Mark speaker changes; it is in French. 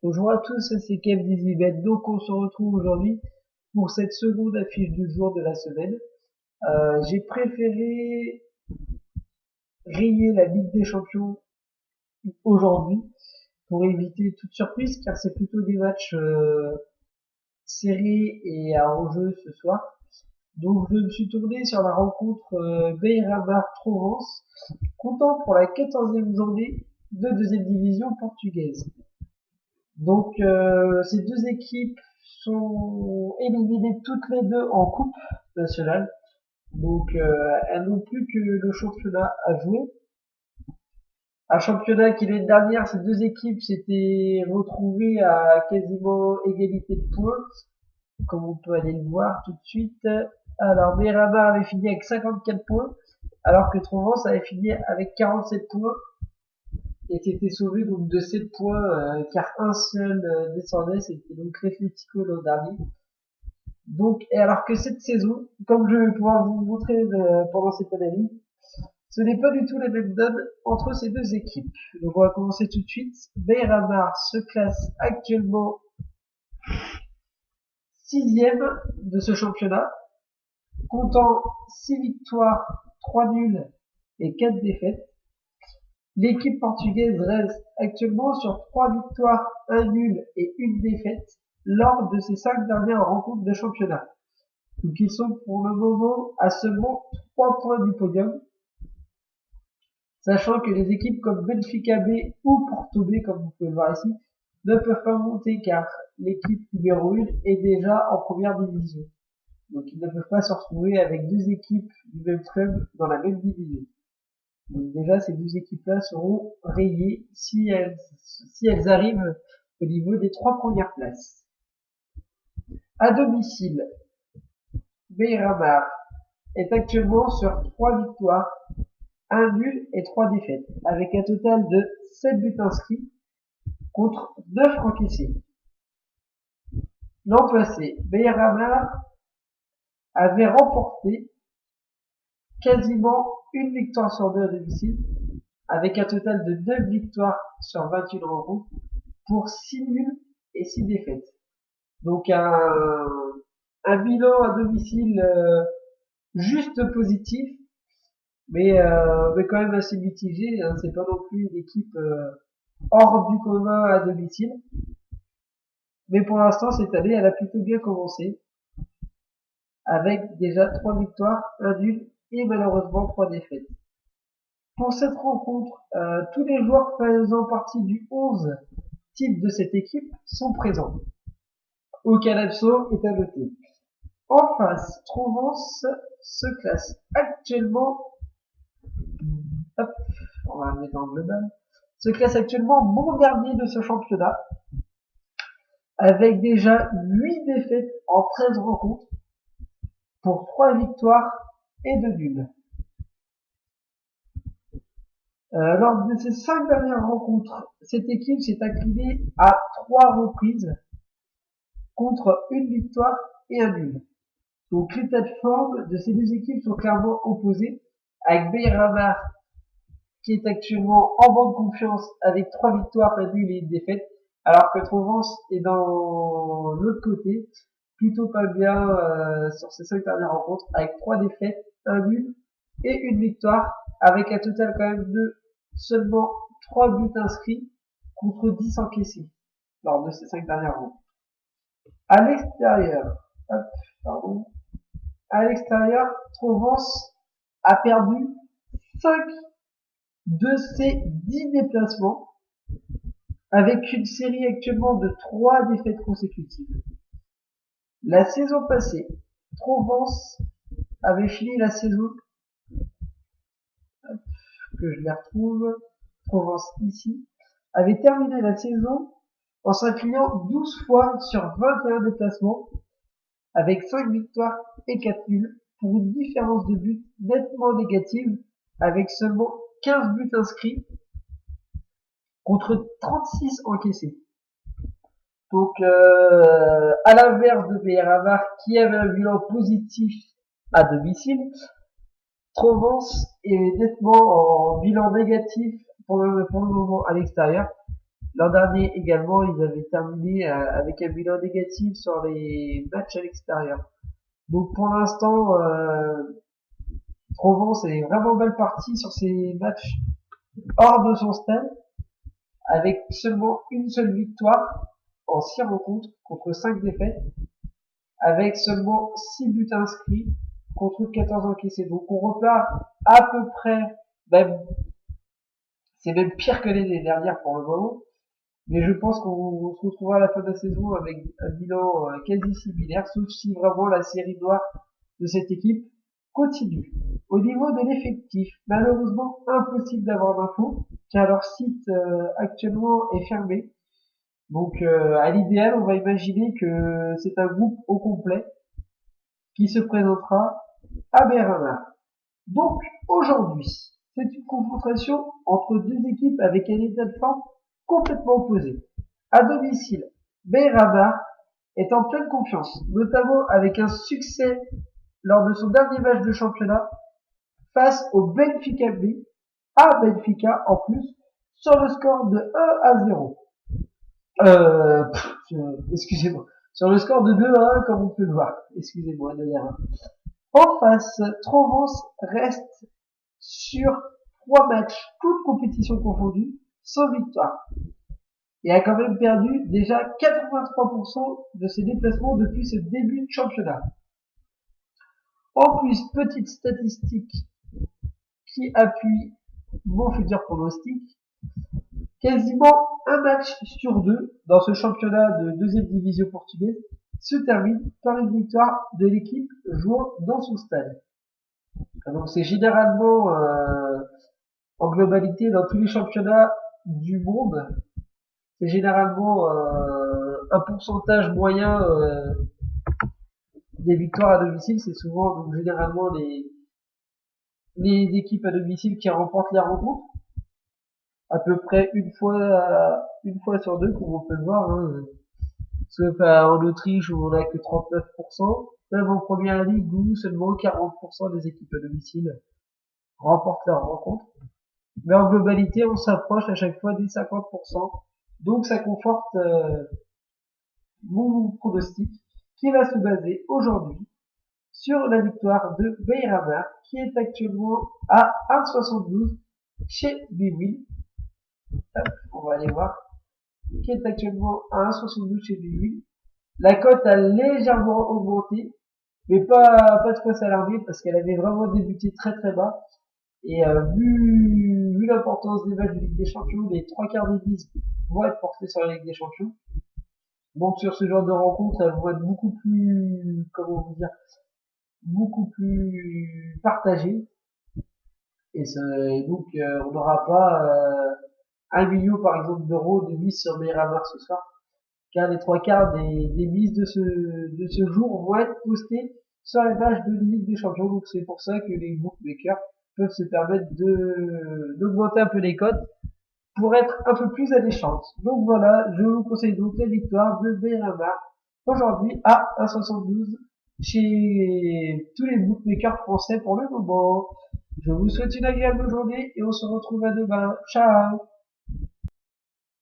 Speaker 1: Bonjour à tous, c'est Kev d'EasyBet. Donc on se retrouve aujourd'hui pour cette seconde affiche du jour de la semaine. J'ai préféré rayer la Ligue des Champions aujourd'hui pour éviter toute surprise car c'est plutôt des matchs serrés et à enjeu ce soir. Donc je me suis tourné sur la rencontre Beira-Mar-Provence, comptant pour la 14e journée de deuxième division portugaise. Donc ces deux équipes sont éliminées toutes les deux en coupe nationale. Donc elles n'ont plus que le championnat à jouer. Un championnat qui l'année dernière, ces deux équipes s'étaient retrouvées à quasiment égalité de points, comme on peut aller le voir tout de suite. Alors Beira-Mar avait fini avec 54 points, alors que Provence avait fini avec 47 points et s'était sauvé donc de 7 points car un seul descendait, c'était donc l'Atlético l'an dernier. Donc, et alors que cette saison, comme je vais pouvoir vous montrer pendant cette analyse, ce n'est pas du tout la même donne entre ces deux équipes. Donc on va commencer tout de suite. Beira-Mar se classe actuellement 6e de ce championnat, comptant 6 victoires, 3 nuls et 4 défaites. L'équipe portugaise reste actuellement sur 3 victoires, 1 nul et 1 défaite lors de ses 5 dernières rencontres de championnat. Donc ils sont pour le moment à seulement 3 points du podium, sachant que les équipes comme Benfica B ou Porto B, comme vous pouvez le voir ici, ne peuvent pas monter car l'équipe numéro 1 est déjà en première division. Donc ils ne peuvent pas se retrouver avec deux équipes du même club dans la même division. Donc déjà, ces deux équipes-là seront rayées si elles arrivent au niveau des 3 premières places. À domicile, Beira-Mar est actuellement sur 3 victoires, 1 nul et 3 défaites, avec un total de 7 buts inscrits contre 9 encaissés. L'an passé, Beira-Mar avait remporté quasiment une victoire sur 2 à domicile, avec un total de 9 victoires sur 21 rencontres, pour 6 nuls et 6 défaites. Donc un bilan à domicile juste positif, mais quand même assez mitigé. Hein. C'est pas non plus une équipe hors du commun à domicile. Mais pour l'instant, cette année, elle a plutôt bien commencé, avec déjà 3 victoires, 1 nul et malheureusement 3 défaites. Pour cette rencontre, tous les joueurs faisant partie du 11 type de cette équipe sont présents. Aucun absent est à noter. En face, Provence se classe actuellement, hop, on va le mettre en global, se classe actuellement bon dernier de ce championnat, avec déjà 8 défaites en 13 rencontres, pour 3 victoires et 2 nuls. Lors de ces 5 dernières rencontres, cette équipe s'est inclinée à 3 reprises, contre une victoire et un nul. Donc l'état de forme de ces deux équipes sont clairement opposés, avec Beira-Mar qui est actuellement en bonne confiance avec 3 victoires, un nul et une défaite, alors que Provence est dans l'autre côté, plutôt pas bien sur ces 5 dernières rencontres, avec 3 défaites, un nul et une victoire, avec un total quand même de seulement 3 buts inscrits contre 10 encaissés lors de ces 5 dernières rencontres. À l'extérieur, à l'extérieur, Provence a perdu 5 de ses 10 déplacements, avec une série actuellement de 3 défaites consécutives. La saison passée, Provence avait fini la saison, que je les retrouve, Provence ici, avait terminé la saison en s'inclinant 12 fois sur 21 déplacements, avec 5 victoires et 4 nuls, pour une différence de but nettement négative, avec seulement 15 buts inscrits, contre 36 encaissés. Donc, à l'inverse de Beira-Mar, qui avait un bilan positif à domicile, Provence est nettement en bilan négatif pour le moment à l'extérieur. L'an dernier également, ils avaient terminé avec un bilan négatif sur les matchs à l'extérieur. Donc pour l'instant, Provence est vraiment mal parti sur ces matchs hors de son stade, avec seulement une seule victoire en 6 rencontres contre 5 défaites, avec seulement 6 buts inscrits contre 14 encaissés. Donc on repart à peu près, même, c'est même pire que l'année dernière pour le moment, mais je pense qu'on se retrouvera à la fin de la saison avec un bilan quasi similaire, sauf si vraiment la série noire de cette équipe continue. Au niveau de l'effectif, malheureusement impossible d'avoir d'infos, car leur site actuellement est fermé. Donc à l'idéal, on va imaginer que c'est un groupe au complet qui se présentera à Berlin. Donc aujourd'hui, c'est une confrontation entre deux équipes avec un état de forme complètement opposé. À domicile, Beyrama est en pleine confiance, notamment avec un succès lors de son dernier match de championnat face au Benfica B, à Benfica en plus, sur le score de 1-0. Excusez-moi. Sur le score de 2-1, comme on peut le voir. Excusez-moi, 2-1. En face, Provence reste sur 3 matchs, toutes compétitions confondues, sans victoire. Et a quand même perdu déjà 83% de ses déplacements depuis ce début de championnat. En plus, petite statistique qui appuie mon futur pronostic, quasiment un match sur deux dans ce championnat de deuxième division portugaise se termine par une victoire de l'équipe jouant dans son stade. Donc c'est généralement en globalité dans tous les championnats du monde, c'est généralement un pourcentage moyen des victoires à domicile. C'est souvent donc généralement les équipes à domicile qui remportent les rencontres à peu près une fois sur deux, comme on peut le voir, hein. Sauf en Autriche où on a que 39%, même en première ligue où seulement 40% des équipes à domicile remportent leurs rencontres. Mais en globalité, on s'approche à chaque fois des 50%. Donc ça conforte mon pronostic qui va se baser aujourd'hui sur la victoire de Beyrama qui est actuellement à 1,72 chez Bwin. On va aller voir. Qui est actuellement à 1,72 chez Bwin. La cote a légèrement augmenté, mais pas de quoi s'alarmer parce qu'elle avait vraiment débuté très très bas. Et vu l'importance des matchs de Ligue des Champions, les 3 quarts des mises vont être portés sur la Ligue des Champions. Donc sur ce genre de rencontre, elles vont être beaucoup plus, comment vous dire, beaucoup plus partagées. Et donc on n'aura pas 1 million par exemple d'euros de mise sur Beyrama ce soir, car les 3 quarts des mises de ce jour vont être postés sur les matchs de Ligue des Champions. Donc c'est pour ça que les bookmakers peuvent se permettre d'augmenter un peu les cotes pour être un peu plus alléchante. Donc voilà, je vous conseille donc la victoire de Beyrama aujourd'hui à 1,72 chez tous les bookmakers français pour le moment. Je vous souhaite une agréable journée et on se retrouve à demain. Ciao!